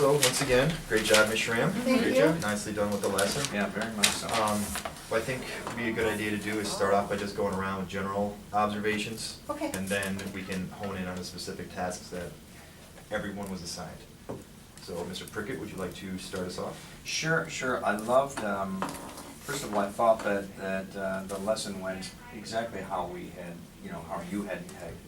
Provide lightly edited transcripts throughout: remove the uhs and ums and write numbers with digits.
also, once again, great job, Ms. Schramm. Thank Great you. job. Nicely done with the lesson. Yeah, very much so. What I think would be a good idea to do is start off by just going around with general observations. Okay. And then we can hone in on the specific tasks that everyone was assigned. So, Mr. Prickett, would you like to start us off? Sure. I loved, first of all, I thought that the lesson went exactly how we had, how you had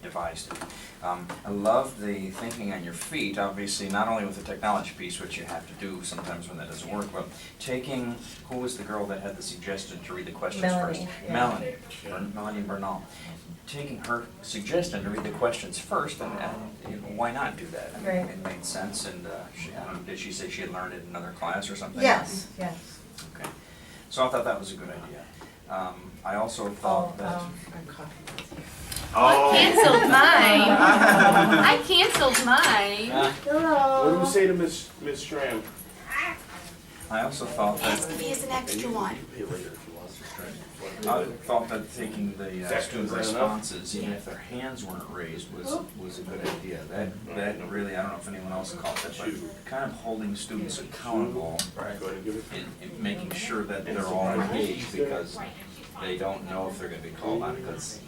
devised it. I love the thinking on your feet, obviously, not only with the technology piece, which you have to do sometimes when that doesn't work, but taking, who was the girl that had the suggestion to read the questions Melanie, first? yeah. Melanie Bernal. Taking her suggestion to read the questions first, and why not do that? I mean, Right. it made sense, and I don't know, did she say she had learned it in another class or something? Yes. Okay, so I thought that was a good idea. I also thought that. Our coffee is here. Oh. I canceled mine. I canceled mine. What do we say to Miss Schramm? I also thought that. Me as an extra one. I thought that taking the student Is that enough? responses, even if their hands weren't raised, was a good idea. That really, I don't know if anyone else caught that, but kind of holding students accountable Right, go ahead and give it. in making sure that they're all engaged, because they don't know if they're gonna be called on, because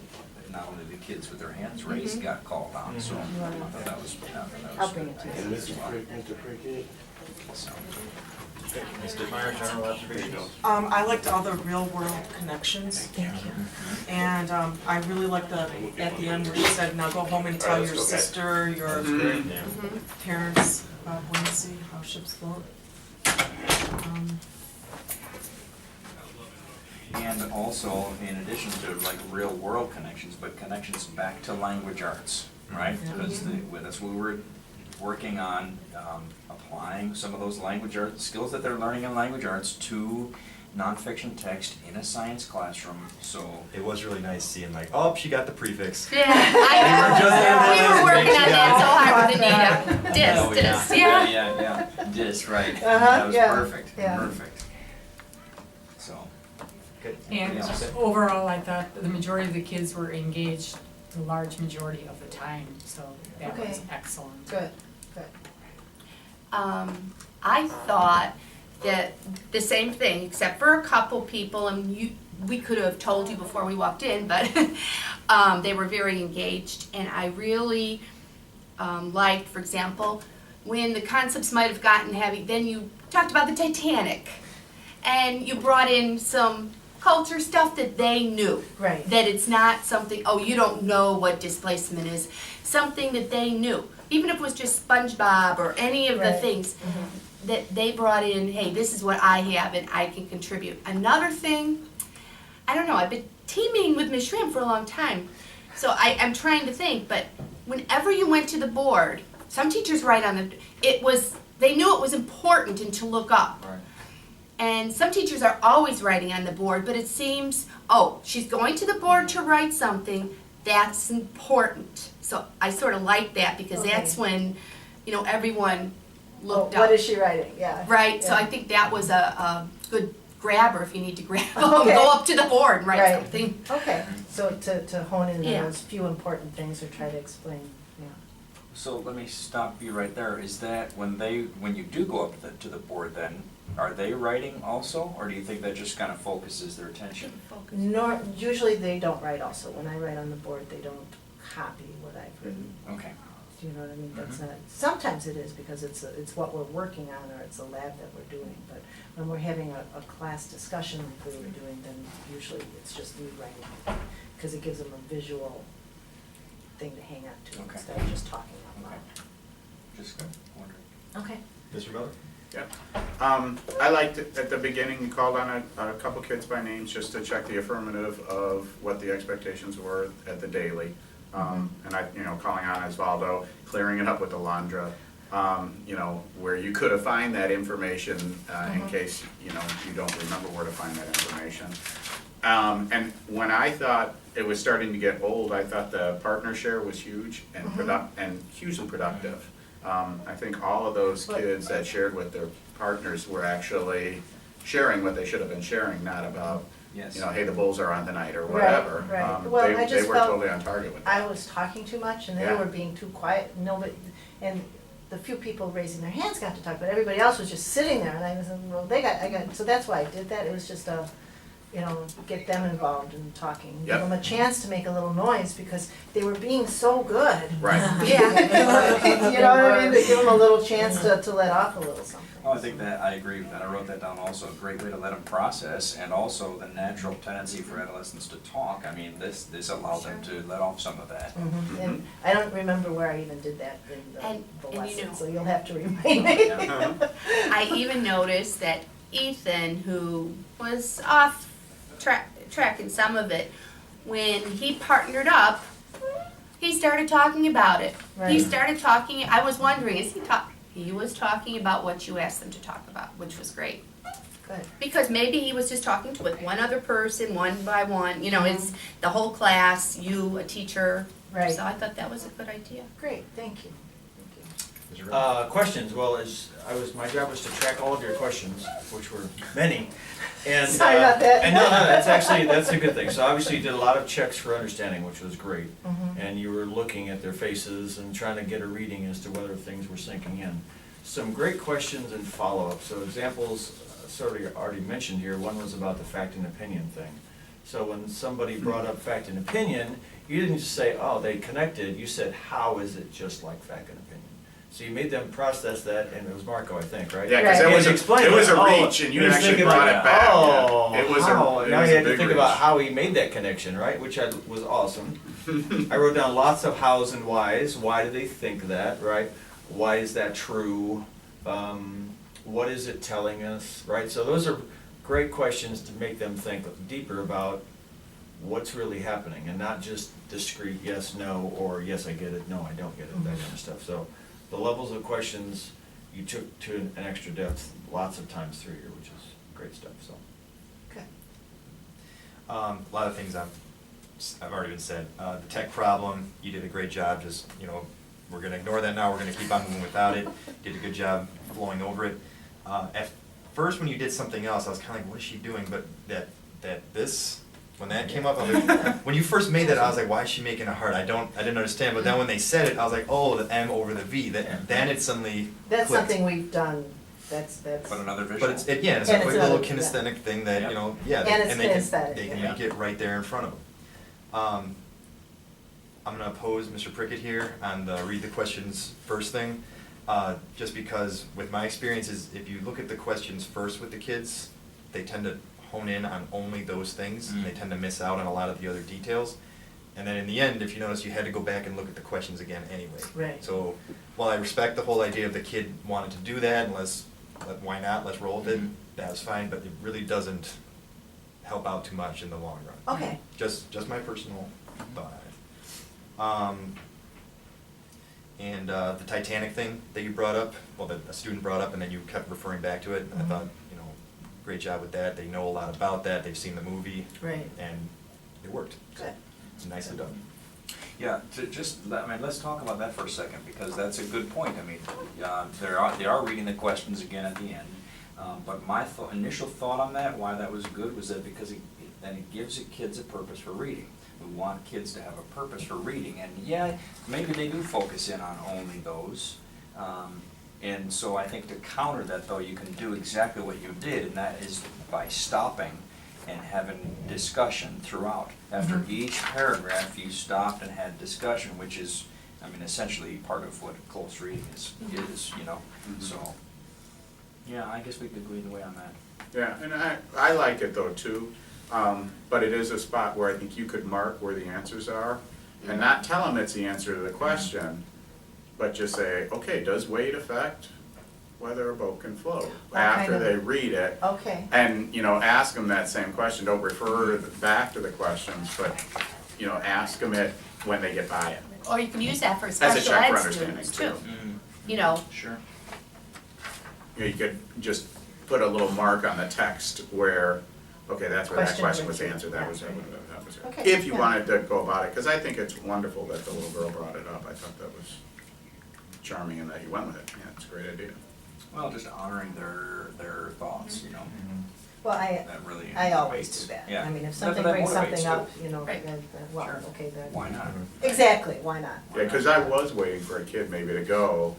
not only the kids with their hands raised got called on, so I thought that was I'll bring it to you. And Mr. Prickett? So, Ms. Dittmeyer, general observations? I liked all the real world connections. Thank you. And I really liked at the end where she said, now go home and tell Alright, your let's go, guys. sister, your Yeah. parents about Wednesday, how ships float. and also, in addition to like real world connections, but connections back to language arts, right? Because that's what we were working on, applying some of those language arts, skills that they're learning in language arts to nonfiction text in a science classroom, so. It was really nice seeing like, oh, she got the prefix. Yeah, we were working on that so hard with Anita. Oh, Dis, yeah. yeah. Yeah, dis, right. Uh-huh, That was yeah, perfect, yeah. perfect. So, Good. And Yeah. overall, I thought the majority of the kids were engaged the large majority of the time, so that was Okay. excellent. Good. I thought that the same thing, except for a couple people, and we could have told you before we walked in, but they were very engaged, and I really liked, for example, when the concepts might have gotten heavy, then you talked about the Titanic, and you brought in some culture stuff that they knew. Right. That it's not something, oh, you don't know what displacement is, something that they knew. Even if it was just SpongeBob or any of the Right. things that they brought in, hey, this is what I have and I can contribute. Another thing, I don't know, I've been teaming with Ms. Schramm for a long time, so I'm trying to think, but whenever you went to the board, some teachers write on they knew it was important and to look up. right. And some teachers are always writing on the board, but it seems, oh, she's going to the board to write something, that's important. So I sort of like that because that's Okay. when, everyone looked What up. is she writing? Yeah. Right, so Yeah. I think that was a good grabber if you need to grab them. Okay. Go up to the board and write Right. something. Okay, so to hone in on Yeah. those few important things or try to explain, yeah. So let me stop you right there. Is that when you do go up to the board then, are they writing also, or do you think that just kind of focuses their attention? Usually they don't write also. When I write on the board, they don't copy what I've written. Okay. Do you know what I mean? That's not, sometimes it is because it's what we're working on or it's a lab that we're doing. But when we're having a class discussion like we were doing, then usually it's just me writing it. Because it gives them a visual thing to hang on to Okay. instead of just talking out Okay. loud. Just wondering. Okay. Mr. Butler? I liked it at the beginning, you called on a couple kids by names just to check the affirmative of what the expectations were at the daily. And calling on Osvaldo, clearing it up with Alondra, where you could have find that information in case, you don't remember where to find that information. And when I thought it was starting to get old, I thought the partner share was huge and hugely productive. I think all of those kids that shared with their partners were actually sharing what they should have been sharing, not about, Yes. hey, the Bulls are on tonight or whatever. Right. Well, I They just were felt totally on target with that. I was talking too much and they Yeah. were being too quiet. Nobody, and the few people raising their hands got to talk, but everybody else was just sitting there, and I was, well, I got, so that's why I did that, it was just a, you know, get them involved in talking, give Yep. them a chance to make a little noise, because they were being so good. Right. Yeah. You know what I mean, to give them a little chance to let off a little something. Oh, I think that, I agree with that, I wrote that down also, a great way to let them process, and also the natural tendency for adolescents to talk, I mean, this allows them to let off some of that. Mhm. And I don't remember where I even did that in And- the and you lesson, know- so you'll have to remind me. I even noticed that Ethan, who was off track in some of it, when he partnered up, he started talking about it. He Right. started talking, I was wondering, he was talking about what you asked him to talk about, which was great. Good. Because maybe he was just talking with one other person, one by one, you know, it's the whole class, you, a teacher. Right. So I thought that was a good idea. Great, thank you. Thank you. Mr. Ryan? Questions, well, my job was to track all of your questions, which were many. And, Sorry about that. And no, that's a good thing. So obviously you did a lot of checks for understanding, which was great. Mhm. And you were looking at their faces and trying to get a reading as to whether things were sinking in. Some great questions and follow-up. So examples, sort of already mentioned here, one was about the fact and opinion thing. So when somebody brought up fact and opinion, you didn't just say, oh, they connected, you said, how is it just like fact and opinion? So you made them process that, and it was Marco, I think, right? Yeah, because Right. it was And explain it was a oh, reach, and you he was actually thinking brought like, it back. Oh, Yeah. It was how? a Now you had to big think reach. about how he made that connection, right? Which was awesome. I wrote down lots of hows and whys. Why do they think that, right? Why is that true? What is it telling us, right? So those are great questions to make them think deeper about what's really happening, and not just discrete yes, no, or yes, I get it, no, I don't get it, that kind of stuff. So the levels of questions you took to an extra depth lots of times through here, which is great stuff, so. Okay. A lot of things I've already been said. The tech problem, you did a great job, just, you know, we're gonna ignore that now, we're gonna keep on moving without it. Did a good job flowing over it. At first, when you did something else, I was kinda like, what is she doing? But when that came up, I was like, when you first made that, I was like, why is she making a heart? I didn't understand, but then when they said it, I was like, oh, the M over the V, then it suddenly That's clicked. something we've done, that's. But another visual. But it's, yeah, it's And a quick it's little another- yeah. kinesthetic thing that, you know, yeah, And it's they can, kinesthetic, they can yeah. make it right there in front of them. I'm gonna oppose Mr. Prickett here on the read the questions first thing, just because with my experiences, if you look at the questions first with the kids, they tend to hone in on only those things, and they tend to miss out on a lot of the other details. And then in the end, if you notice, you had to go back and look at the questions again anyway. Right. So, while I respect the whole idea of the kid wanting to do that, why not, let's roll with it, that's fine, but it really doesn't help out too much in the long run. Okay. Just my personal thought on it. And the Titanic thing that you brought up, well, that a student brought up, and then you kept referring back to it, and I Mhm. thought, you know, great job with that, they know a lot about that, they've seen the movie. Right. And it worked. Good. Nicely done. Yeah, let's talk about that for a second, because that's a good point. I mean, they are reading the questions again at the end. But my initial thought on that, why that was good, was that because then it gives the kids a purpose for reading. We want kids to have a purpose for reading, and yeah, maybe they do focus in on only those. And so I think to counter that, though, you can do exactly what you did, and that is by stopping and having discussion throughout. After Mhm. each paragraph, you stopped and had discussion, which is, I mean, essentially part of what close reading is, you know, Mhm. so. Yeah, I guess we could go either way on that. Yeah, and I like it though too, but it is a spot where I think you could mark where the answers are, and not tell them it's the answer to the question, but just say, okay, does weight affect whether a boat can float? After kind of- they read it, Okay. and, you know, ask them that same question, don't refer back to the questions, but, you know, ask them it when they get by it. Or you can use that for As a special check for ed understanding students too. too, you know. Sure. You know, you could just put a little mark on the text where, okay, that's where that Question question was was answered, that was it, that was it. Okay, If you yeah. wanted to go about it, because I think it's wonderful that the little girl brought it up, I thought that was charming and that you went with it, yeah, it's a great idea. Well, just honoring their thoughts, you know, Well, that really. I always motivates. do that. Yeah. I mean, if That- something that brings motivates something too. up, you know, Right. then, well, Sure. okay, then. Why not? Exactly, why not? Yeah, because I was waiting for a kid maybe to go,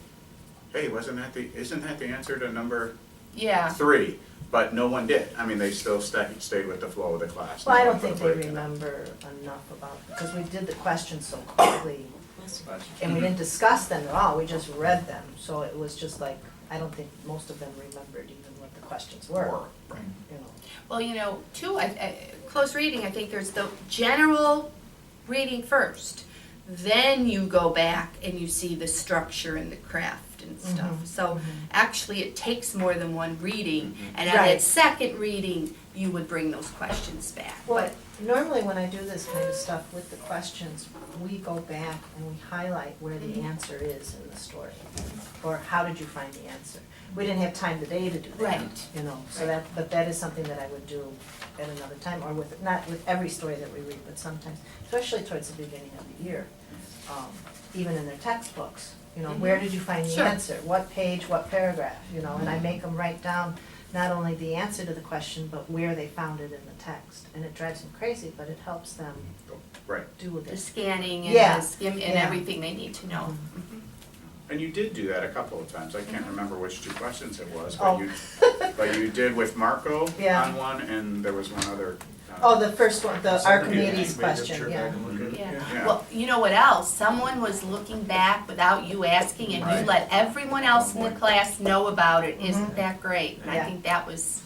hey, isn't that the answer to number Yeah. 3? But no one did. I mean, they still stayed with the flow of the class. Well, I No don't one think put a they break in it. remember enough about, because we did the questions so quickly, But- and we didn't discuss them at all, we just read them, so it was just like, I don't think most of them remembered even what the questions were, Right. you know. Well, you know, too, close reading, I think there's the general reading first. Then you go back and you see the structure and the craft and stuff. Mhm, So mhm. actually, it takes more than one reading. And at Right. that second reading, you would bring those questions back. Well, But normally when I do this kind of stuff with the questions, we go back and we highlight where the answer is in the story. Or how did you find the answer? We didn't have time today to do that, Right. you know, so that, but that is something that I would do at another time, or with, not with every story that we read, but sometimes, especially towards the beginning of the year. Even in their textbooks, you know, where did you find the Sure. answer? What page, what paragraph, you know, and I make them write down not only the answer to the question, but where they found it in the text. And it drives them crazy, but it helps them Right. do with the it. scanning and Yeah, the skim and yeah. everything they need to know. Mhm. And you did do that a couple of times. I can't remember which 2 questions it was, Oh. but you did with Marco Yeah. on one, and there was one other. Oh, the first one, the Something Archimedes you made up, question, sure, yeah. back and look at it. Yeah. Yeah. Well, you know what else? Someone was looking back without you asking and you Right. let everyone else in the class know about it. Isn't Mhm. that great? And I Yeah. think that was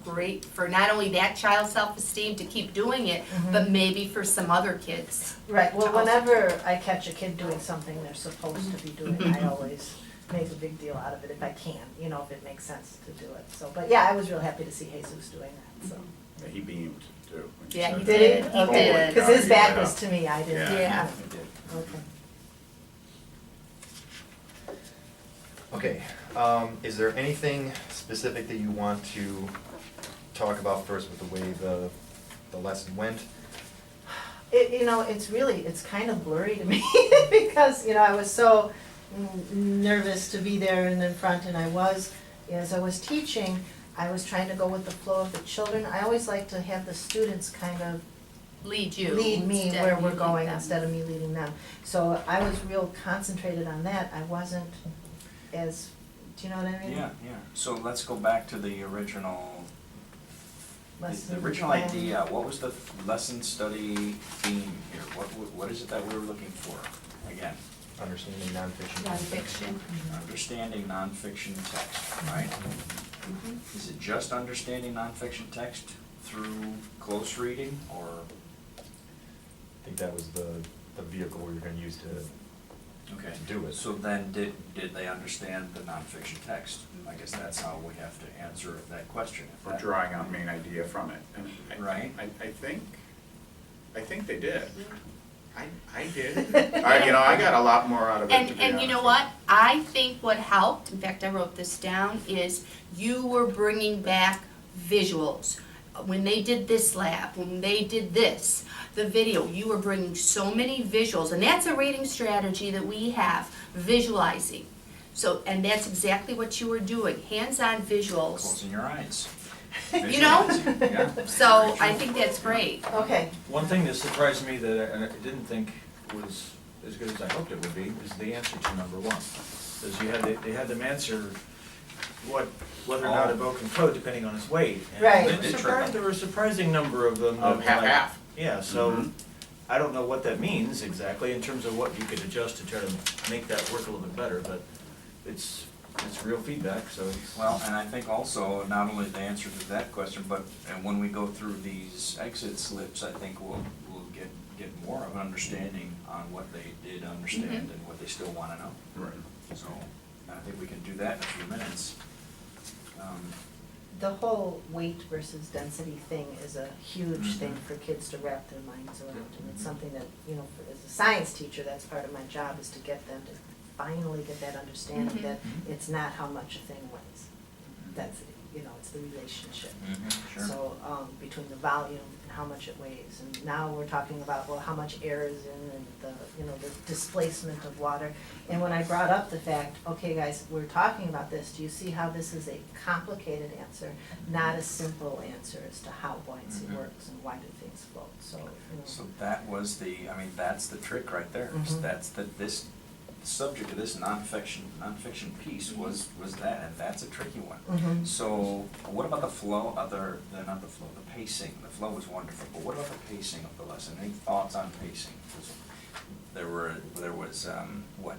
great for not only that child's self-esteem to keep doing it, Mhm. but maybe for some other kids. Right, well, to also- whenever I catch a kid doing something they're supposed to be doing, I always make a big deal out of it if I can, you know, if it makes sense to do it. So, but yeah, I was real happy to see Jesus doing that, so. Yeah, he beamed too. when you Yeah, said he that. Did he? did, he Okay, did. cause his Yeah, back yeah. was to me, I didn't. Yeah. He did. Okay. Okay, is there anything specific that you want to talk about first with the way the lesson went? You know, it's kind of blurry to me because, you know, I was so nervous to be there and in front, and as I was teaching, I was trying to go with the flow of the children. I always like to have the students kind of Lead you. lead me instead where of we're you lead going them. instead of me leading them. So I was real concentrated on that. I wasn't as, do you know what I mean? Yeah, yeah. So let's go back to the original, the Lesson original plan. idea. What was the lesson study theme here? What is it that we were looking for? Again, Understanding nonfiction. Nonfiction. understanding nonfiction text, right? Mhm. Is it just understanding nonfiction text through close reading, or? I think that was the vehicle we were gonna use to Okay. do it. So then, did they understand the nonfiction text? I guess that's how we have to answer that question. if Or that- drawing out main idea from it. And Right. I think they did. I did. I got a lot more out of it, to be And you know honest. what? I think what helped, in fact, I wrote this down, is you were bringing back visuals. When they did this lab, when they did this, the video, you were bringing so many visuals. And that's a reading strategy that we have, visualizing. So, and that's exactly what you were doing, hands-on visuals. Closing your eyes. You know? Visualizing, yeah. So I think that's great. Okay, One thing that surprised me that I didn't think was as good as I hoped it would be is the answer to number 1. Because they had them answer whether or not a boat can float depending on its weight. And Right. it was there were a surprising number of them. Of that were like- half. Yeah, so Mhm. I don't know what that means exactly in terms of what you could adjust to try to make that work a little bit better, but it's real feedback, so it's. Well, and I think also, not only the answer to that question, but and when we go through these exit slips, I think we'll get more of an understanding on what they did understand and what they still wanna know. Right. So, I think we can do that in a few minutes. the whole weight versus density thing is a huge Mhm. thing for kids to wrap their minds around. And it's something that, you know, as a science teacher, that's part of my job, is to get them to finally get that understanding Mhm. that Mhm. it's not how much a thing weighs. That's, you know, it's the relationship. Sure. So, between the volume and how much it weighs, and now we're talking about, well, how much air is in, and the displacement of water. And when I brought up the fact, okay, guys, we're talking about this, do you see how this is a complicated answer, not a simple answer as to how buoyancy Mhm. works and why do things float, so, you know. So that was that's the trick right there. Mhm. That's this subject of this nonfiction piece was that, and that's a tricky one. Mhm. So, what about the flow, not the flow, the pacing? The flow was wonderful, but what about the pacing of the lesson? Any thoughts on pacing? 'Cause there was,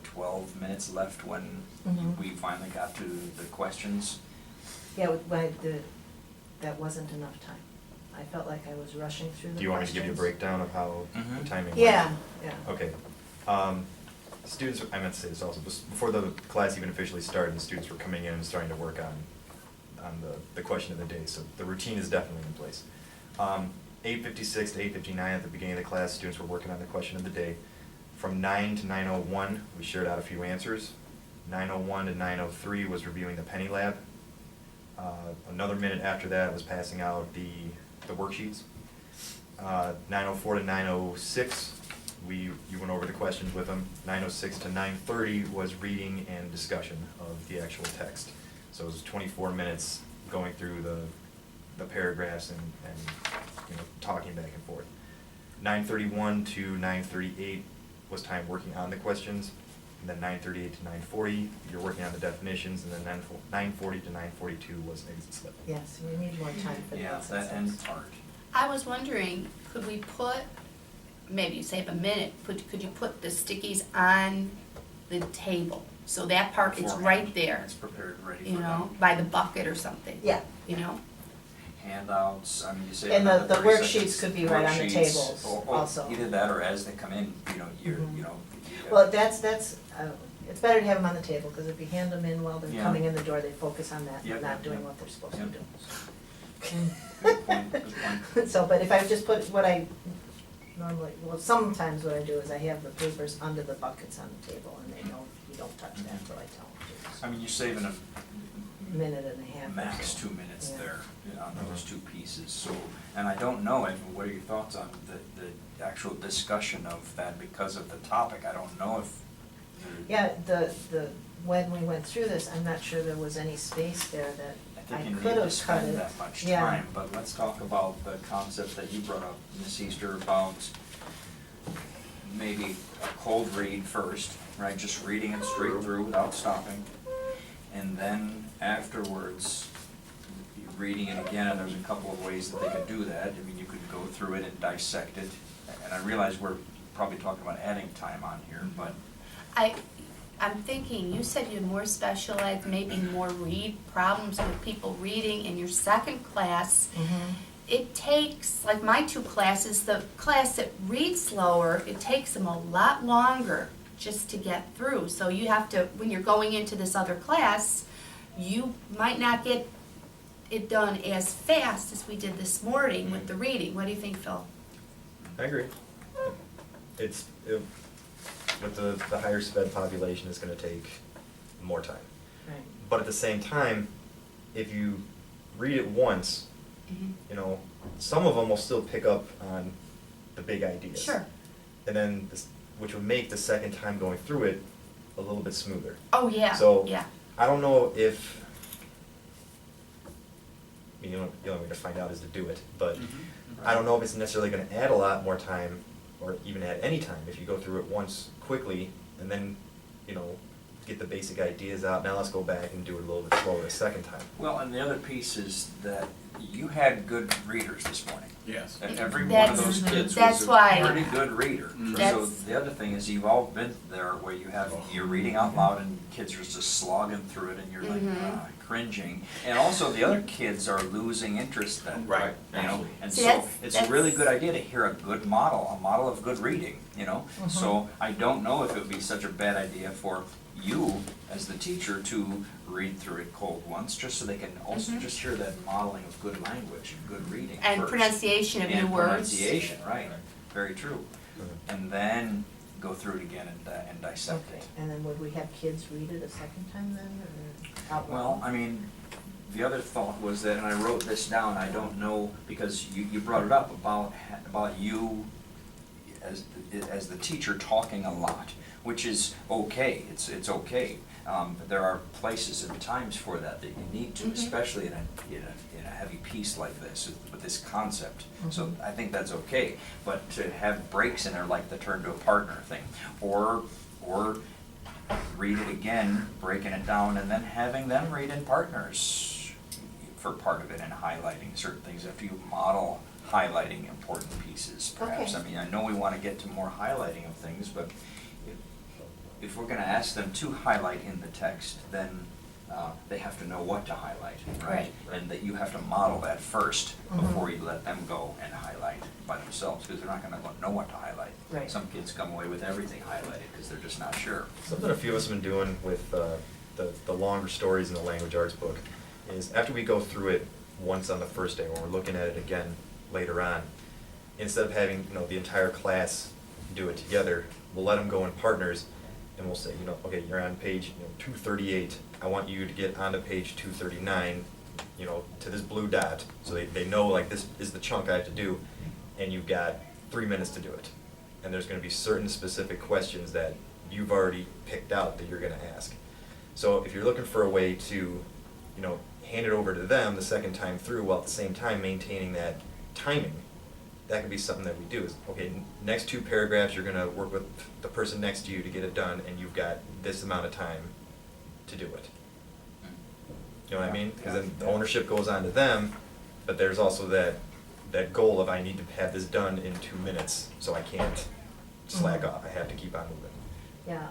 12 minutes left when Mhm. we finally got to the questions? Yeah, that wasn't enough time. I felt like I was rushing through the questions. Do you want me to give you a breakdown of how Mhm. the timing went? Yeah, yeah. Okay. Students, I meant to say this also, before the class even officially started, the students were coming in and starting to work on the question of the day, so the routine is definitely in place. 8:56 to 8:59 at the beginning of the class, students were working on the question of the day. From 9 to 9:01, we shared out a few answers. 9:01 to 9:03 was reviewing the Penny Lab. Another minute after that was passing out the worksheets. 9:04 to 9:06, you went over the questions with them. 9:06 to 9:30 was reading and discussion of the actual text. So it was 24 minutes going through the paragraphs and talking back and forth. 9:31 to 9:38 was time working on the questions. And then 9:38 to 9:40, you're working on the definitions, and then 9:40 to 9:42 was exit slip. Yes, we need more time for that. Yeah, that end part. I was wondering, could we put, maybe you save a minute, could you put the stickies on the table? So that part, it's right there, It's prepared, ready you for know, them. by the bucket or something. Yeah. You know? Handouts, I mean, you say. And the another 30 worksheets seconds. could be right on the Worksheets, tables or also. Either that or as they come in, you're, Mhm. you know. Well, that's, it's better to have them on the table, because if you hand them in while they're Yeah. coming in the door, they focus on that, Yep, and not yep, doing yep. what they're supposed to Yep. do. Good point, good point. So, but if I just put what I normally, well, sometimes what I do is I have the papers under the buckets on the table, and they don't, you don't touch that, but I tell them I mean, you're saving a to. Minute and a half or max so. 2 minutes Yeah. there, on those two pieces, so, and I don't know, Evan, what are your thoughts on the actual discussion of that because of the topic? I don't know if. Yeah, when we went through this, I'm not sure there was any space there that I I think you could need to have cut spend it. that much Yeah. time, but let's talk about the concept that you brought up, Ms. Easter, about maybe a cold read first, right, just reading it straight through without stopping, and then afterwards, reading it again, and there's a couple of ways that they could do that. I mean, you could go through it and dissect it, and I realize we're probably talking about adding time on here, but I'm thinking, you said you had more special ed, maybe more problems with people reading in your second class. Mhm. It takes, like my two classes, the class that reads slower, it takes them a lot longer just to get through. So you have to, when you're going into this other class, you might not get it done as fast as we did this morning with the reading. What do you think, Phil? I agree. With the higher sped population, it's gonna take more time. Right. But at the same time, if you read it once, some of them will still pick up on the big ideas. Sure. And then, which would make the second time going through it a little bit smoother. Oh, yeah, So, yeah. I don't know if, I mean, the only way to find out is to do it, but I don't know if it's necessarily gonna add a lot more time, or even add any time, if you go through it once quickly, and then, get the basic ideas out, now let's go back and do it a little bit slower the second time. well, and the other piece is that you had good readers this morning. Yes. And every one of those kids That's was a why- pretty good reader. So That's- the other thing is you've all been there where you're reading out loud and kids are just slogging through it and you're like cringing. And also the other kids are losing interest then. Right. And See, so it's a that's- really good idea to hear a model of good reading, So I don't know if it would be such a bad idea for you as the teacher to read through it cold once, just so they can also just hear that modeling of good language and good reading And first. pronunciation of new And words. pronunciation, right, very true. And then go through it again and dissect Okay, it. and then would we have kids read it a second time then, or out loud? Well, I mean, the other thought was that, and I wrote this down, I don't know, because you brought it up about you as the teacher talking a lot, which is okay, it's okay. But there are places and times for that you need to, especially in a heavy piece like this, with this concept. So I think that's okay, but to have breaks in there like the turn to a partner thing, or read it again, breaking it down, and then having them read in partners for part of it and highlighting certain things after you model highlighting important pieces perhaps. Okay. I mean, I know we want to get to more highlighting of things, but if we're going to ask them to highlight in the text, then they have to know what to highlight, right? Right. And that you have to model that first Mhm. before you let them go and highlight by themselves, because they're not going to know what to highlight. Right. Some kids come away with everything highlighted because they're just not sure. Something a few of us have been doing with the longer stories in the language arts book is after we go through it once on the first day, when we're looking at it again later on, instead of having, the entire class do it together, we'll let them go in partners, and we'll say, okay, you're on page 238. I want you to get onto page 239, to this blue dot, so they know like this is the chunk I have to do, and you've got 3 minutes to do it. And there's going to be certain specific questions that you've already picked out that you're going to ask. So if you're looking for a way to, hand it over to them the second time through while at the same time maintaining that timing, that could be something that we do is, okay, next 2 paragraphs, you're going to work with the person next to you to get it done, and you've got this amount of time to do it. You know what I mean? Because then the ownership goes on to them, but there's also that goal of I need to have this done in 2 minutes, so I can't slack Mhm. off. I have to keep on moving. Yeah,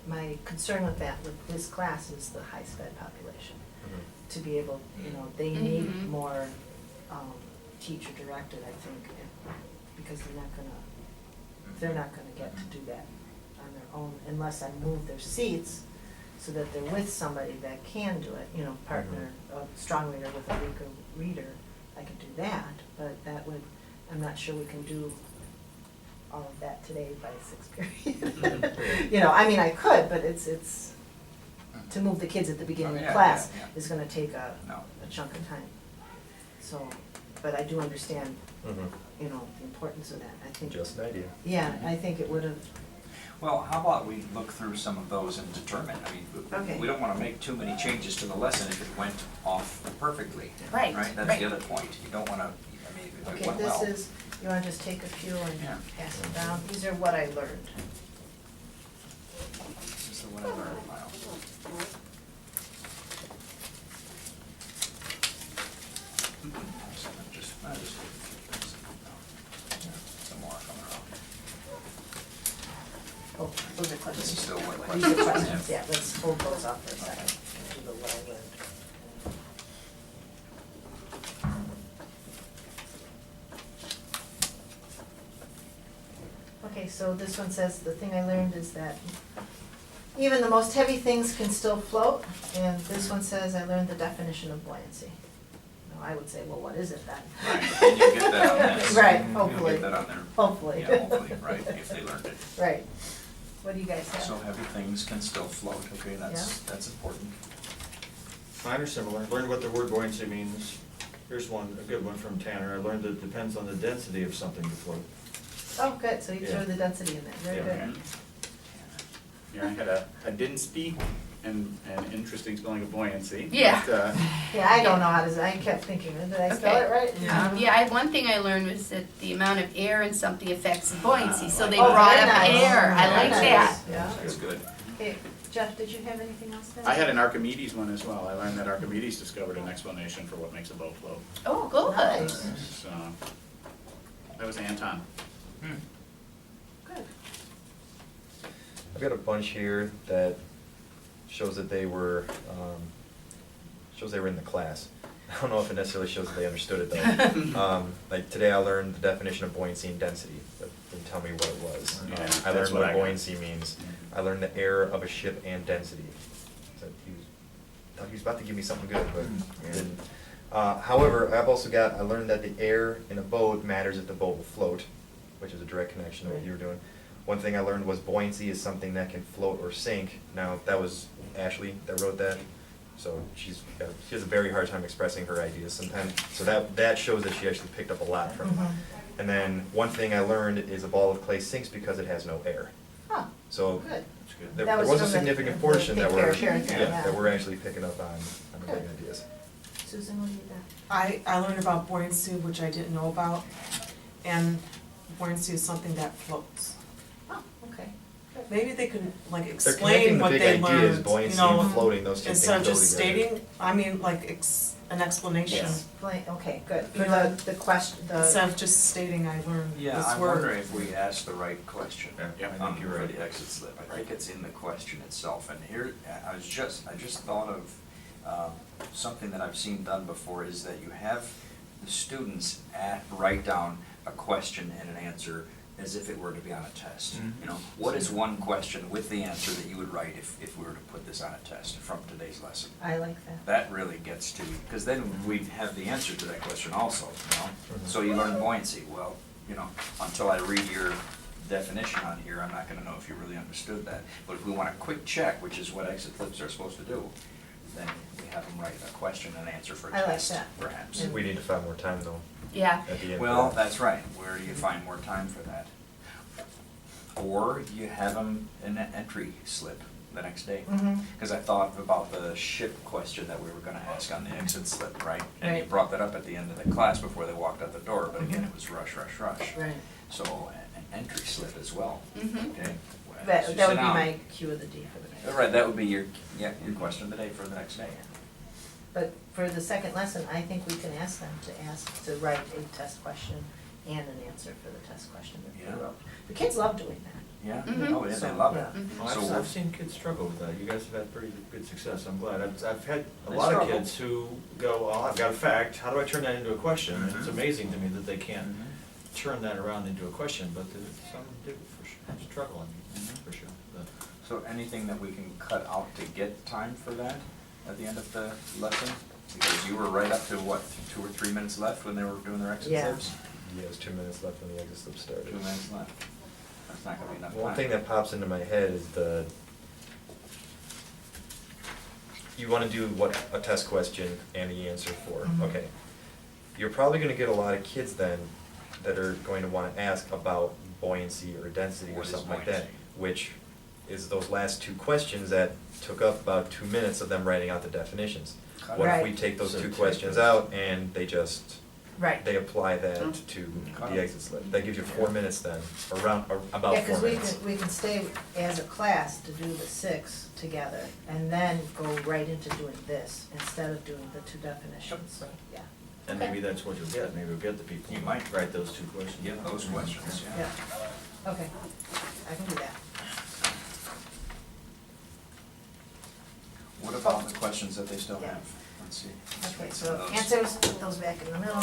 my concern with that, with this class, is the high sped population. To be able, they need Mhm. more teacher directed, I think, because they're not gonna get to do that on their own unless I move their seats so that they're with somebody that can do it, partner, a strong reader with a weaker reader. I could do that, but that would, I'm not sure we can do all of that today by 6th period. I could, but it's, to move the kids at the beginning of Yeah, class yeah, yeah. is gonna take a No. chunk of time. So, but I do understand, Mhm. the importance of that, I think. Just an idea. Yeah, I think it would've, Well, how about we look through some of those and determine, Okay. we don't want to make too many changes to the lesson if it went off perfectly. Right, That's right. the other point. You don't want to, if it okay, went well. this is, you wanna just take a few and Yeah. pass them down? These are what I learned. This is the one I learned, Miles. I just some more coming around. Oh, those are This is questions. still what These are questions. questions, yeah, let's hold those off for a second, do the what I learned. Okay, so this one says, the thing I learned is that even the most heavy things can still float, and this one says, I learned the definition of buoyancy. Now, I would say, well, what is it then? Right, and you get that on this. Right, You'll hopefully. get that on there. Hopefully. Yeah, hopefully, right, if they learned it. Right. What do you guys have? So heavy things can still float, okay, that's important. Mine are similar. I learned what the word buoyancy means. Here's one, a good one from Tanner. I learned that it depends on the density of something to float. Oh, good, so you Yeah. threw the density in there, very Yeah. good. Yeah, I had I didn't speak an interesting spelling of buoyancy. Yeah. But, Yeah, I don't know how to, I kept thinking, did I spell Okay. it right? One thing I learned was that the amount of air in something affects the buoyancy, so they Oh, brought very up nice. air. I Very like nice. that. Yeah. That's good. Okay, Jeff, did you have anything else then? I had an Archimedes one as well. I learned that Archimedes discovered an explanation for what makes a boat float. Oh, good. Nice. So, that was Anton. Good. I've got a bunch here that shows that they were, in the class. I don't know if it necessarily shows that they understood it though. Like today I learned the definition of buoyancy and density, but didn't tell me what it was. Yeah, I that's learned what what I got. buoyancy means. I learned the air of a ship and density. So thought he was about to give me something good, but didn't. However, I learned that the air in a boat matters if the boat will float, which is a direct connection to what you were doing. One thing I learned was buoyancy is something that can float or sink. Now, that was Ashley that wrote that, so she has a very hard time expressing her ideas sometimes. So that shows that she actually picked up a lot from it. Mhm. And then one thing I learned is a ball of clay sinks because it has no air. Huh, So good. That's good. there That was was a from the- significant the portion that Take Care we're, of Sharon thing, yeah. that we're actually picking up on the big Good. ideas. Susan, what do you got? I learned about buoyancy, which I didn't know about, and buoyancy is something that floats. Oh, okay, good. maybe they can like They're explain connecting the what big they ideas, learned, you buoyancy know, and floating, those two things instead go of just together. stating, I mean, like an explanation. Yes. Okay, good. For You know, the question, Instead of just stating I learned Yeah, this I'm word. wondering if we asked the right question. Yeah, Yep. I think you're For right. the exit slip. I think it's in the question itself, and here, I just thought of, something that I've seen done before, is that you have the students write down a question and an answer as if it were to be on a test. Mhm. You know, what is one question with the answer that you would write if we were to put this on a test from today's lesson? I like that. That really gets to, because then we'd have the answer to that question also, you know? Mhm. So you learn buoyancy, well, you know, until I read your definition on here, I'm not gonna know if you really understood that. But if we want a quick check, which is what exit flips are supposed to do, then we have them write a question and answer for a I like test, that. perhaps. And- We need to find more time though, Yeah, at the end. Well, that's right, where do you find more time for that? Or you have them an entry slip the next day. Mhm. Because I thought about the ship question that we were gonna ask on the exit slip, right? And you Right. brought that up at the end of the class before they walked out the door, but again, it was rush, rush, rush. Right. So an entry slip as well, Mhm. okay? Well, as you That sit would be down- my Q of the D for the day. Right, that would be your question of the day for the next day. But for the second lesson, I think we can ask them to write a test question and an answer for the test question that Yeah. they wrote. The kids love doing that. Yeah, Mhm. oh, yeah, they So, love it. yeah. Mhm. Well, So I've seen kids struggle with that. You guys have had pretty good success. I'm glad. I've had a They lot of struggle. kids who go, oh, I've got a fact. How do I turn that into a question? And it's Mhm. amazing to me that they can't Mhm. turn that around into a question, but some do for sure, struggling, Mhm. for sure. But So anything that we can cut out to get time for that at the end of the lesson? Because you were right up to what, 2 or 3 minutes left when they were doing their exit Yeah. slips? Yeah, it was 2 minutes left when the exit slip started. 2 minutes left. That's not gonna be enough time. One thing that pops into my head is you wanna do what, a test question and the answer for, Mhm. okay. You're probably gonna get a lot of kids then that are going to wanna ask about buoyancy or density or What is something like that, buoyancy? which is those last two questions that took up about 2 minutes of them writing out the definitions. Cut What it. if we Right. take those So two take questions those. out and they just, Right. they apply that Mm. to Cut the it. exit slip? That gives you 4 minutes then, about Yeah, 4 because minutes. we can stay as a class to do the 6 together and then go right into doing this instead of doing the 2 definitions, so, yeah. and maybe that's what you'll get. Maybe you'll get the people You who might. write those two questions. Get those questions, yeah. Yeah, okay, I can do that. What about the questions that they still Yeah. have? Let's see. Let's Okay, read some of so those. answers, put those back in the middle.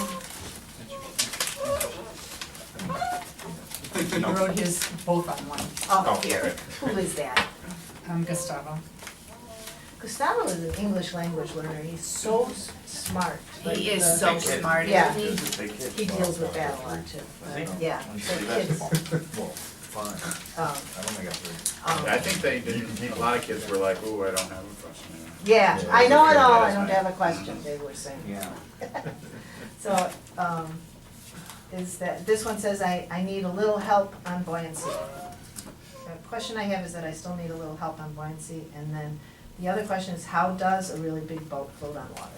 He wrote his both on one. Oh, here, who is that? Gustavo. Gustavo is an English language learner, he's so smart. like he is the- so Big kid. smart, Yeah. isn't he? He's a big kid. He deals with that a lot too. Does he? Yeah, He so plays kids, basketball. Well, fine. um, I only got 3. I think they did, a lot of kids were like, ooh, I don't have a question. yeah, Yeah, I know it all, I that's don't nice. have a question, they were saying. Yeah. So, is that, this one says, I need a little help on buoyancy. The question I have is that I still need a little help on buoyancy, and then the other question is, how does a really big boat float on water?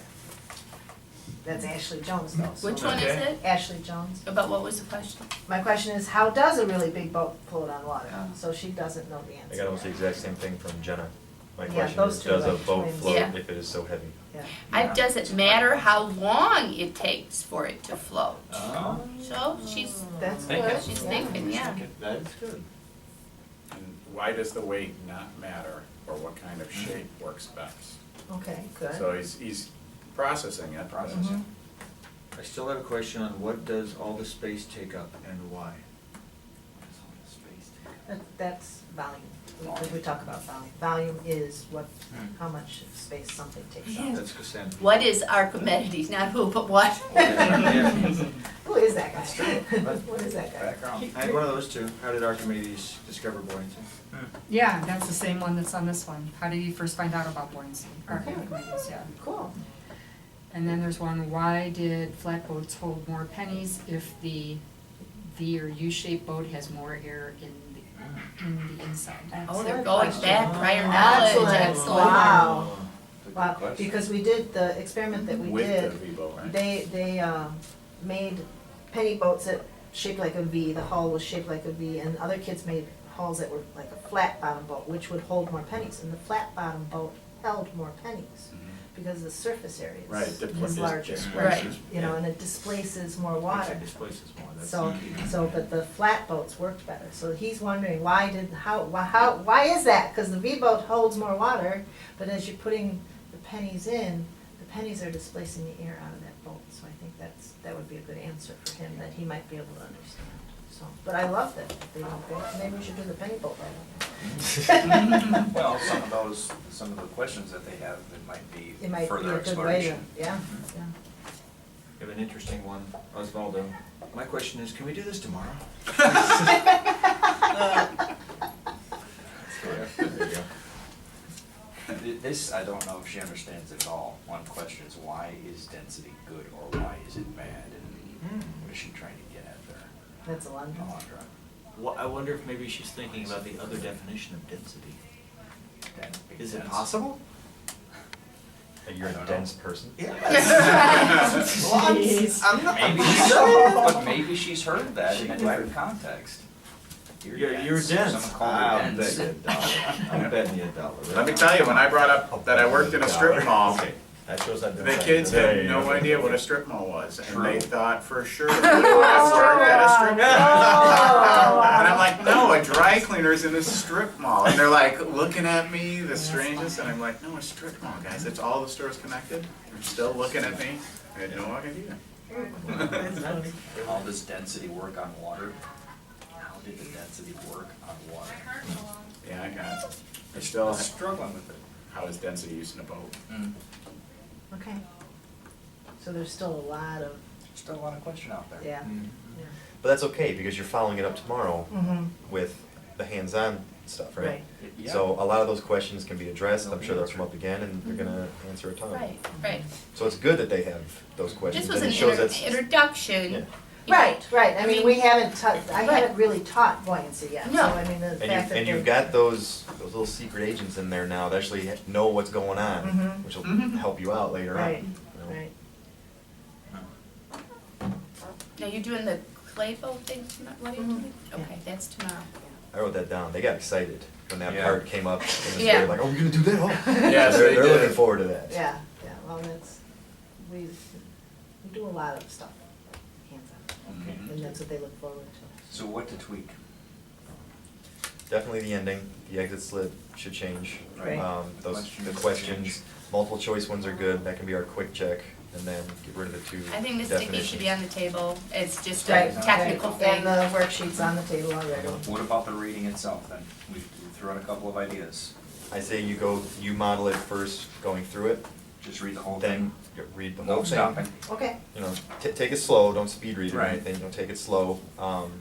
That's Ashley Jones though. so- Which one is Okay. it? Ashley Jones. About what was the question? My question is, how does a really big boat float on water? Oh. So she doesn't know the answer. I got almost the exact same thing from Jenna. My Yeah, question those is, two does a like boat twins. float Yeah. if it is so heavy? Yeah. Does it matter how long it takes for it to float? Oh. So she's, That's Thinking. good. she's yeah. thinking, yeah. That is good. And why does the weight not matter, or what kind of shape works best? Okay, good. So he's processing it. but- Mhm. I still have a question on what does all the space take up and why? That's volume. We talk about volume. Volume is what, how much space something takes up. That's Cassandra. What is Archimedes, not who, but what? Who is that guy? What is that guy? Background. I had one of those too. How did Archimedes discover buoyancy? Yeah, that's the same one that's on this one. How did he first find out about buoyancy? Okay. Archimedes, yeah. Cool. And then there's one, why did flatboats hold more pennies if the V or U-shaped boat has more air in the inside? Oh, they're Excellent going question. back, prior knowledge, Excellent. excellent. Wow. That's a good Wow, question. because we did, the experiment that we With did, the V-boat, right? they made penny boats that shaped like a V, the hull was shaped like a V, and other kids made hulls that were like a flat bottom boat, which would hold more pennies, and the flat bottom boat held more pennies, because the surface area Right, is larger, Right. you know, and it displaces more water. Actually displaces more, that's So, the key. but the flat boats worked better, so he's wondering why why is that? Cause the V boat holds more water, but as you're putting the pennies in, the pennies are displacing the air out of that boat, so I think that would be a good answer for him, that he might be able to understand. So, but I love that, they don't go, maybe we should do the penny boat right Well, some of the questions that they have, it might be It might be further a good way to, exploration. yeah, yeah. You have an interesting one, Osvaldo. My question is, can we do this tomorrow? There you go. This, I don't know if she understands at all. One question is, why is density good or why is it bad? And what is she trying to get at there? That's a London. Alondra? Well, I wonder if maybe she's thinking about the other definition of density. Dan, big Is it dense. possible? That you're I a don't dense person? I'm not. Maybe but maybe she's heard that in a different context. You're dense. Someone called I'll her bet dense. you a dollar. I'm betting you a dollar. Let me tell you, when I brought up that I worked in a strip mall, Okay, that shows I've been. the kids had no idea what a strip mall was, and they True. thought for sure I worked at a strip mall. And I'm like, no, a dry cleaner's in a strip mall. And they're like looking at me, the strangest, and I'm like, no, a strip mall, guys, it's all the stores connected. They're still looking at me, I had no idea. How does density work on water? How did the density work on water? Yeah, I got it. I I'm still, struggling with it. how is density used in a boat? Okay. So there's still a lot of, Still a lot of question out there. yeah, Mm. yeah. But that's okay, because you're following it up tomorrow Mm-hmm, with the hands-on stuff, right? right. Yeah. So a lot of those questions can be addressed, I'm sure they'll come up again, and they're gonna answer a ton. Right, right. So it's good that they have those questions, This was and an it shows that's. introduction. Yeah. you know. Right, right, I mean, we haven't taught, I Right. haven't really taught buoyancy yet, so No. I mean, the And fact that and you've got those little secret agents in there now that actually know what's going on, Mhm. which will help you out later on. Right, you know. right. Now, you're doing the clay boat thing tonight, what are you Mhm. doing? Okay, that's tomorrow. I wrote that down, they got excited when that Yeah. part came up, and Yeah. they're like, oh, we're gonna do that, oh. Yes, They're they looking did. forward to that. Yeah, yeah, well, that's, we do a lot of stuff, hands-on, Mhm. and that's what they look forward to. So what to tweak? Definitely the ending, the exit slip should change. Right. Those, the Questions questions, change. multiple choice ones are good, that can be our quick check, and then get rid of the two I think the sticky should be on the table, it's just a Right, technical right. thing. And the worksheet's on the table already. What about the reading itself then? We threw out a couple of ideas. I say you model it first, going through it, Just read the whole then thing. you read the whole No thing. stopping. Okay, You know, take it slow, don't speed read it or Right. anything, take it slow. well,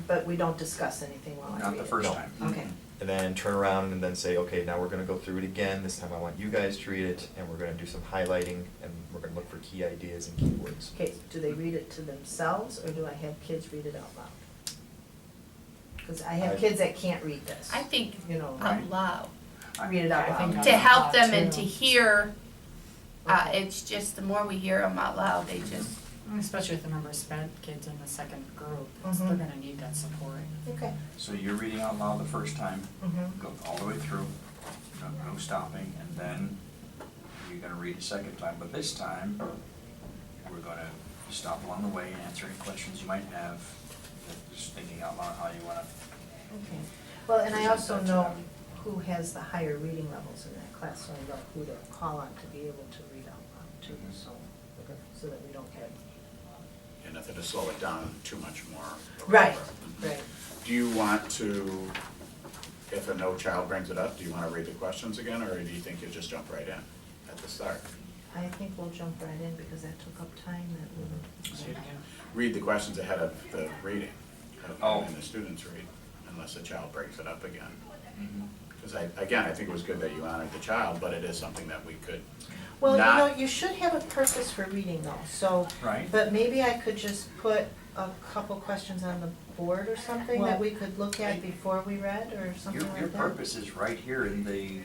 but we don't discuss anything while I read it. Not the first No. time. Okay. And then turn around and then say, okay, now we're gonna go through it again, this time I want you guys to read it, and we're gonna do some highlighting, and we're gonna look for key ideas and keywords. Okay, do they read it to themselves, or do I have kids read it out loud? Because I have kids that can't read this. I think You know, out loud, read it out I think loud. to help out them and too. to hear, Okay. it's just, the more we hear them out loud, they just, Especially with the number of sped kids in the second group, they're Mhm. gonna need that support. Okay. So you're reading out loud the first time, Mm-hmm. go all the way through, no stopping, and then you're gonna read a second time, but this time, we're gonna stop along the way and answer any questions you might have, just thinking out loud how you wanna. Okay. Well, and I Present also that to know them. who has the higher reading levels in that class, so I know who to call on to be able to read out loud too, so that we don't get. And nothing to slow it down too much more. Right, right. Do you want to, if a no child brings it up, do you want to read the questions again, or do you think you'll just jump right in at the start? I think we'll jump right in because that took up time that we. Read the questions ahead of the reading, Oh. and the students read, unless the child breaks it up again. Because I think it was good that you honored the child, but it is something that we could Well, you not. know, you should have a purpose for reading though, so. Right. But maybe I could just put a couple questions on the board or something that we could look at before we read or something like that. Your purpose is right here in the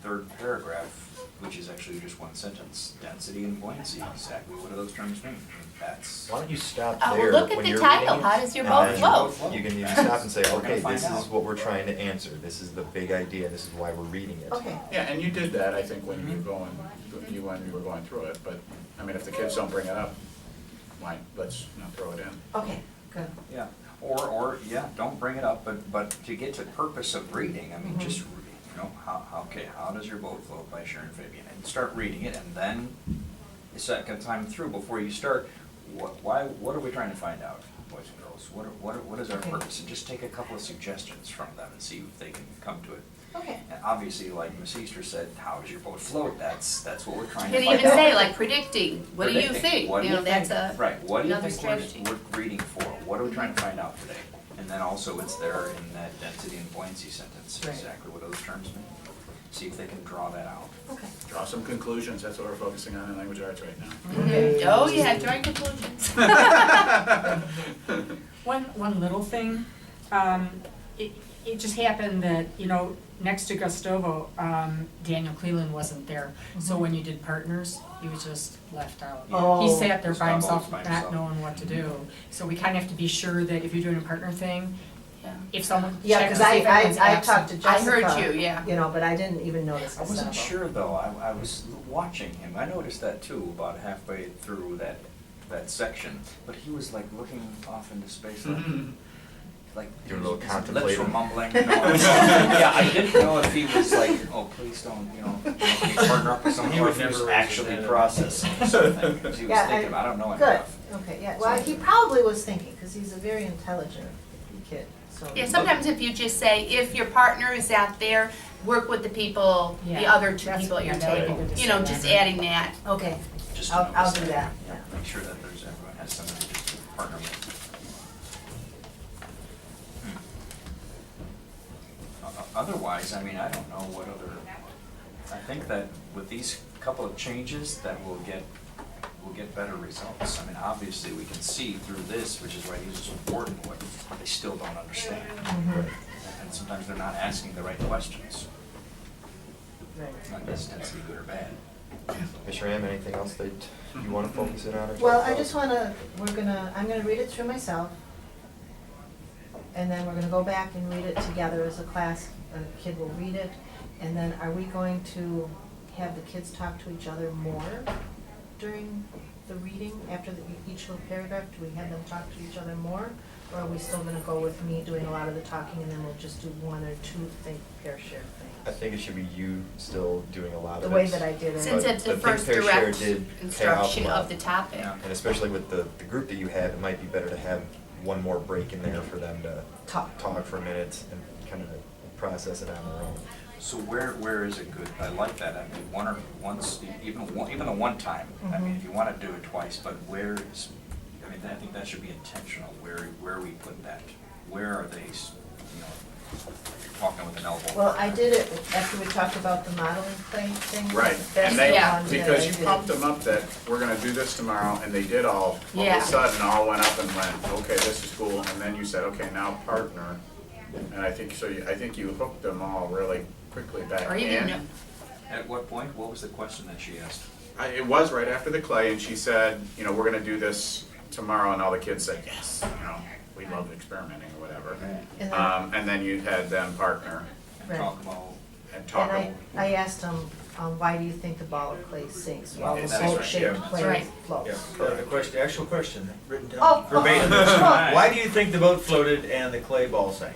third paragraph. which is actually just one sentence, density and buoyancy, exactly what do those terms mean? That's, Why don't you stop Oh, there look at when the you're title, reading it, How Does Your and Boat then Float? You can stop and say, We're gonna okay, find this is out. what we're trying to answer, this is the big idea, this is why we're reading it. Okay, Yeah, and you did that, I think, when you were going through it, but, I mean, if the kids don't bring it up, why, let's, throw it in. okay, good. yeah, yeah, don't bring it up, but to get to the purpose of reading, I mean, Mhm. just, how does your boat float by Sharon Fabian? And start reading it, and then the second time through, before you start, what are we trying to find out, boys and girls? What is our Okay. purpose? And just take a couple of suggestions from them and see if they can come to it. Okay. And obviously, like Ms. Easter said, how does your boat float? That's what we're trying You to can find even out. say like predicting, what do you Predicting. think? What do You know, you that's think? a, Right, what do you another think strategy. we're reading for? What are we trying to find out today? And then also it's there in that density and buoyancy sentence, Right. exactly what those terms mean. See if they can draw that out. Okay. Draw some conclusions, that's what we're focusing on in language arts right now. Mhm. Oh, yeah, drawing conclusions. One little thing, it just happened that, next to Gustovo, Daniel Cleland wasn't there. So when you did partners, he was just left out. Oh. He sat there by Gustavo himself, was by not himself. knowing what to do. So we kind of have to be sure that if you're doing a partner thing, Yeah. if someone Yeah, checks because to see if anyone's I absent. talked to I Jessica. heard you, yeah. But I didn't even notice I wasn't Gustavo. sure though, I was watching him, I noticed that too, about halfway through that section. But he was like looking off into space like Doing a little his lips were contemplating. mumbling. Yeah, I didn't know if he was like, oh, please don't, can you partner up with someone, He or would if he was never raise his actually hand. processing something. Because he was Yeah, thinking, I don't know Good, enough. okay, yeah, well, he probably was thinking, because he's a very intelligent kid, so. Yeah, sometimes if you just say, if your partner is out there, work with the people, the Yeah, other two that's- people at your yeah, that would be table. good to You know, say just that. adding that. Okay, Just I'll notice do that, yeah. Make sure that everyone has somebody just to partner with. Otherwise, I mean, I don't know what other, I think that with these couple of changes that we'll get better results. I mean, obviously, we can see through this, which is why these are so important, what they still don't understand. Mhm. And sometimes they're not asking the right questions. Right. It's not necessarily good or bad. Ms. Ram, anything else that you want to focus in on or talk Well, I about? just wanna, I'm gonna read it through myself, and then we're gonna go back and read it together as a class. A kid will read it, and then are we going to have the kids talk to each other more during the reading, after each little paragraph? Do we have them talk to each other more? Or are we still gonna go with me doing a lot of the talking, and then we'll just do one or two pair share I things? think it should be you still doing a lot of it. The way that I did it. Since But it's the the first Think, Pair, Share direct did pay off a instruction lot. of the topic. Yeah. And especially with the group that you have, it might be better to have one more break in there for them to Talk. talk for a minute and kind of process it on their own. So where is it good? I like that. I mean, even the one time. I mean, if you want to do it twice, but where is? I mean, I think that should be intentional. Where we put that? Where are they? You're talking with an elbow. Well, I did it after we talked about the modeling play thing. Right, That's and they, the Yeah. one that because I you did. pumped them up that we're gonna do this tomorrow, and they did all of Yeah. a sudden, all went up and went, okay, this is cool, and then you said, okay, now partner. And I think, I think you hooked them all really quickly back Or even, in. At what point? What was the question that she asked? It was right after the clay, and she said, we're gonna do this tomorrow, and all the kids said, yes, we love experimenting or whatever. And then- And then you had them partner And Right. talk about. and talk. And I asked him, why do you think the ball of clay sinks while the Yeah, that's right, boat-shaped yeah. That's clay right. floats? The question, actual question, written Oh, down verbatim. oh. Why do you think the boat floated and the clay ball sank?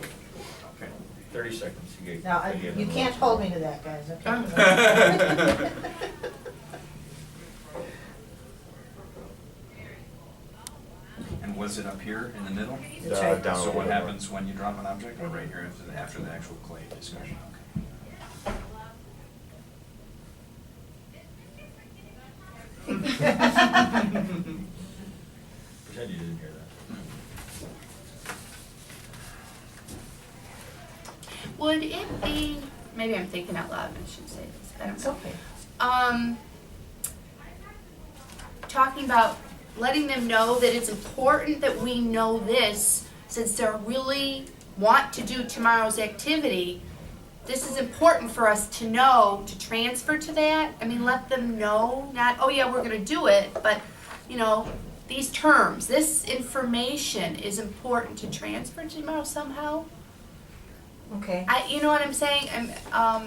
Okay. 30 seconds. You gave. Now, you gave you them can't one. hold me to that, guys, okay? And was it up here in the middle? That's right. Down a So little what more. happens when you drop an object? Or right here after the actual clay discussion? Okay. Pretend you didn't hear that. would it be, maybe I'm thinking out loud and I shouldn't say this, I don't It's know. okay. Talking about letting them know that it's important that we know this, since they really want to do tomorrow's activity, this is important for us to know, to transfer to that. I mean, let them know, not, oh yeah, we're gonna do it, but, you know, these terms, this information is important to transfer to tomorrow somehow. Okay. You know what I'm saying? To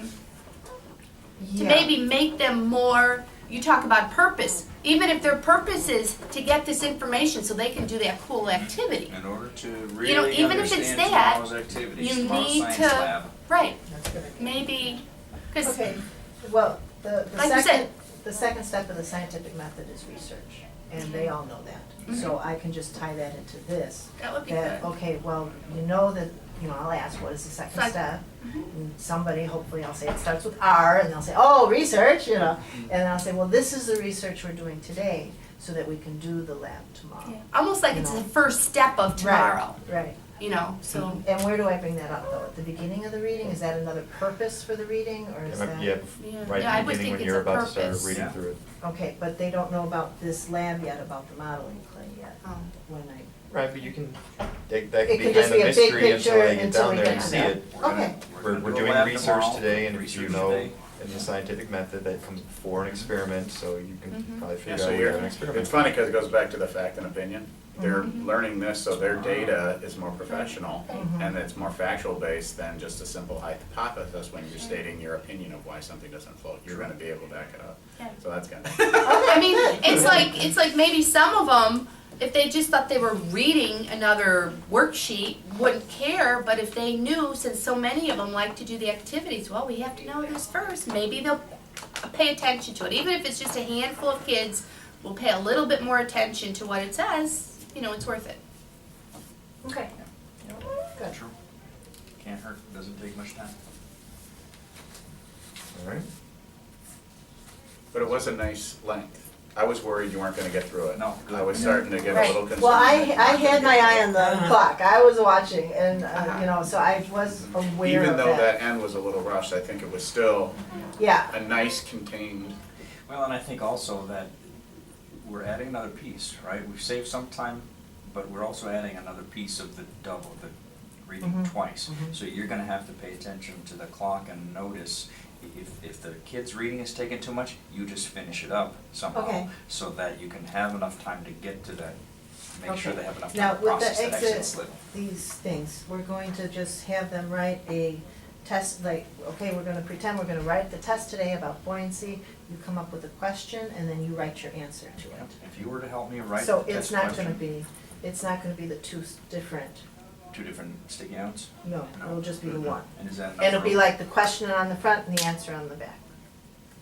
Yeah. maybe make them more, you talk about purpose, even if their purpose is to get this information so they can do that cool activity. In order to You know, really even if it's understand that, tomorrow's activities, you tomorrow's need science to- lab. Right, That's a good idea. maybe, because, Okay, well, the Like you second, said. the second step of the scientific method is research, and they all know that. Mhm. So I can just tie that into this, that would be that, good. okay, well, you know that, you know, I'll ask, what is the second Sec- step? Mhm. And somebody, hopefully I'll say it starts with R, and they'll say, oh, research, you know, and I'll say, well, this is the research we're doing today, so that we can do the lab tomorrow. Yeah. Almost like You it's know. the first step of tomorrow, Right, you know, so. and where do I bring that up, though? At the beginning of the reading, is that another purpose for the reading, or is that? Yeah, Yeah. right Yeah, I at the would beginning think when it's you're a about to start purpose. reading Yeah. through it. Okay, but they don't know about this lab yet, about the modeling clay yet, Oh. when I. Right, but you can, that It can could be just kind be of a big mystery until picture they get until down we there get and to see that. it. Okay. We're gonna do a doing lab research tomorrow, today, and you research know, today. in the scientific method that comes before an experiment, so you can Mhm. probably Yeah, figure so out we you're, have an experiment. it's funny because it goes back to the fact and opinion. They're Mhm. learning this, so their data is more professional Mhm. and it's more factual based than just a simple hypothesis when you're stating your opinion of why something doesn't float. You're gonna be able to back it up. Yeah. So that's good. I mean, it's like maybe some of them, if they just thought they were reading another worksheet, wouldn't care, but if they knew, since so many of them like to do the activities, well, we have to know this first, maybe they'll pay attention to it. Even if it's just a handful of kids, will pay a little bit more attention to what it says, you know, it's worth it. Okay. Good. True. Can't hurt, doesn't take much time. All right. But it was a nice length. I was worried you weren't gonna get through it. No, I was good. starting to get a Right. little concerned. Well, I had my eye on the Uh-huh. clock, I was watching, and, Uh-huh. you know, so I was aware Even of though that. that end was a little rushed, I think it was still Yeah, a nice contained. Well, and I think also that we're adding another piece, right? We've saved some time, but we're also adding another piece of the double, the reading Mhm. twice. Mhm. So you're gonna have to pay attention to the clock and notice if the kid's reading is taking too much, you just finish it up somehow. Okay. So that you can have enough time to get to that, make sure Okay. they have enough Now, time to with the process that exit exit- slip. these things, we're going to just have them write a test, like, okay, we're gonna pretend we're gonna write the test today about buoyancy, you come up with a question, and then you write your answer to it. If you were to help me write the So test it's not gonna question, be, it's not gonna be the two different, two different sticky notes, no, it'll just be the one. and is that enough And it'll be room? like the question on the front and the answer on the back,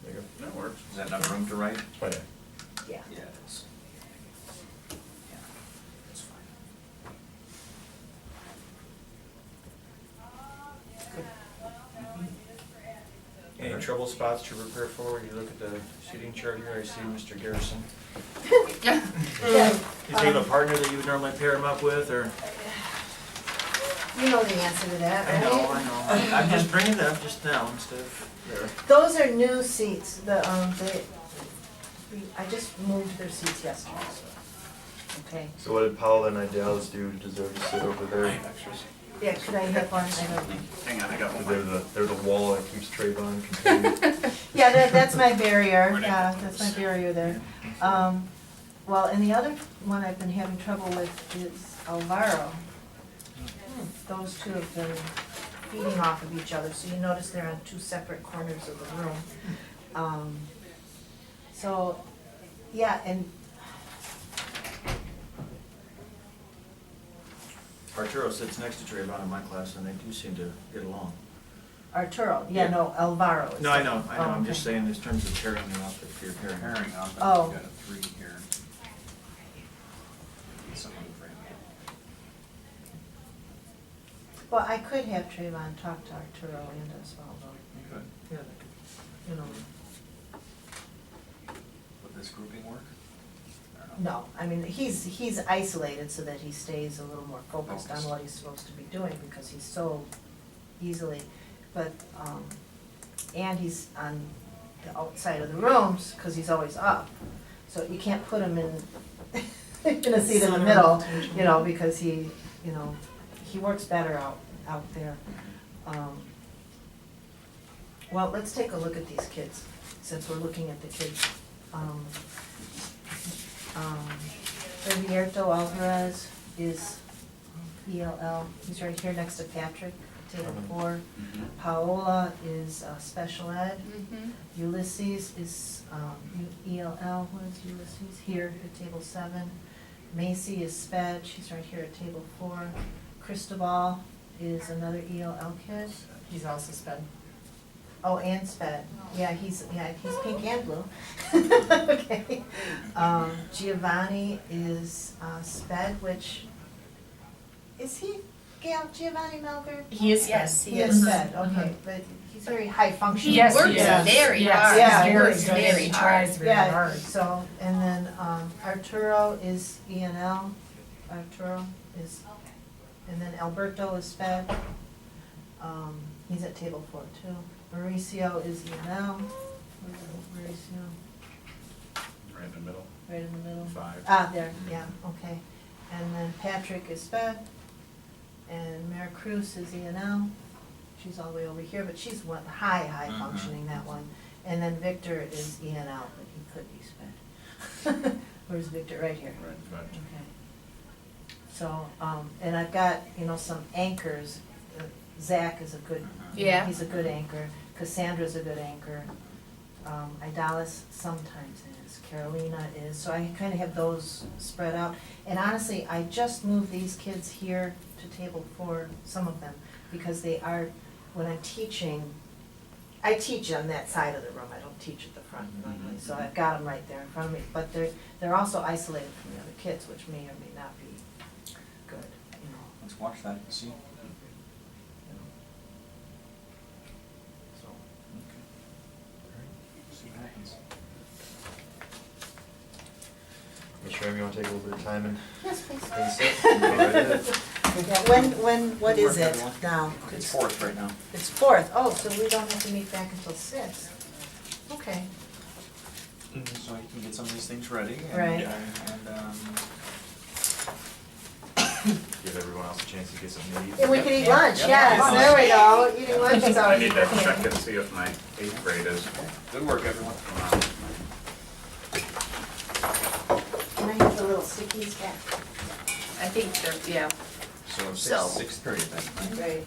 There you go. That works. Is that enough room to write? It's fine. yeah. Yeah, it is. Yeah, it's fine. Any trouble spots to prepare for? You look at the seating chart here, I see Mr. Garrison. Yeah. Is he have a partner that you would normally pair him up with, or? You know the answer to that, I know, right? I know. I'm just bringing it up just now instead of there. Those are new seats, I just moved their seats yesterday, so, okay. So what did Paula and Idell's do to deserve to sit over there? Yeah, could I have one? I don't. Hang on, I got one. They're the wall that keeps Trayvon contained. Yeah, that's my barrier, yeah, that's my barrier there. Well, and the other one I've been having trouble with is Alvaro. Those two have been feeding off of each other, so you notice they're on two separate corners of the room. So, yeah, and Arturo sits next to Trayvon in my class, and they do seem to get along. Arturo, yeah, no, Alvaro is. No, I know, Oh, I'm just okay. saying in terms of pairing them up, if you're pairing. Pairing up, and Oh. we've got a 3 here. Need someone for him. Well, I could have Trayvon talk to Arturo and Osvaldo, Good. Yeah, that could- you know. Would this grouping work? I don't know. No, I mean, he's isolated so that he stays a little more focused on Focused. what he's supposed to be doing because he's so easily, but, and he's on the outside of the rooms, cause he's always up. So you can't put him in, in a seat in the Center middle, of attention. you know, because he works better out there. Well, let's take a look at these kids, since we're looking at the kids. Roberto Alvarez is ELL, he's right here next to Patrick, table 4. Paola is special ed. Mhm. Ulysses is ELL, what is Ulysses? Here at table 7. Macy is SPED, she's right here at table 4. Cristobal is another ELL kid. He's also sped. Oh, and SPED, yeah, he's pink and blue. Okay. Giovanni is SPED, which, is he, Gail, Giovanni Melver? He is sped. Yes, He is SPED, okay, but he's very high functioning. He Yes, works he is. very Yes, hard. Yeah, he's he very works good. very He hard. tries very Yeah, hard. so, and then Arturo is ENL, Arturo is, and then Alberto is SPED. He's at table 4 too. Mauricio is ENL. Where is Mauricio? Right in the middle, Right in the middle. 5. Ah, there, yeah, okay. And then Patrick is SPED. And Mary Cruz is ENL. She's all the way over here, but she's one, high Mhm. functioning, that one. And then Victor is ENL, but he could be SPED. Where's Victor? Right here. Right. Okay. So, and I've got, some anchors. Zach is a good, Yeah. he's a good anchor. Cassandra's a good anchor. Idalis sometimes is. Carolina is. So I kind of have those spread out. And honestly, I just moved these kids here to table 4, some of them, because they are, when I'm teaching, I teach on that side of the room. I don't teach at the front normally. So I've got them right there in front of me. But they're also isolated from the other kids, which may or may not be good, Let's watch that and see. So. See what happens. Make sure everyone take a little bit of time and Yes, please. and sit. Go right ahead. Yeah, what is Work, it everyone. now? It's 4th right now. It's 4th, oh, so we don't have to meet back until 6th. Okay, So you can get some of these things ready. And, Right. Give everyone else a chance to get something to eat. and we can eat Yeah. lunch, Yeah. yes, Yeah. there we go, eating lunch is I always need a good to check thing. and see if my 8th grade is. Good work, everyone. Can I have the little stickies back? I think they're, yeah. So So- 6th period then, right? Great.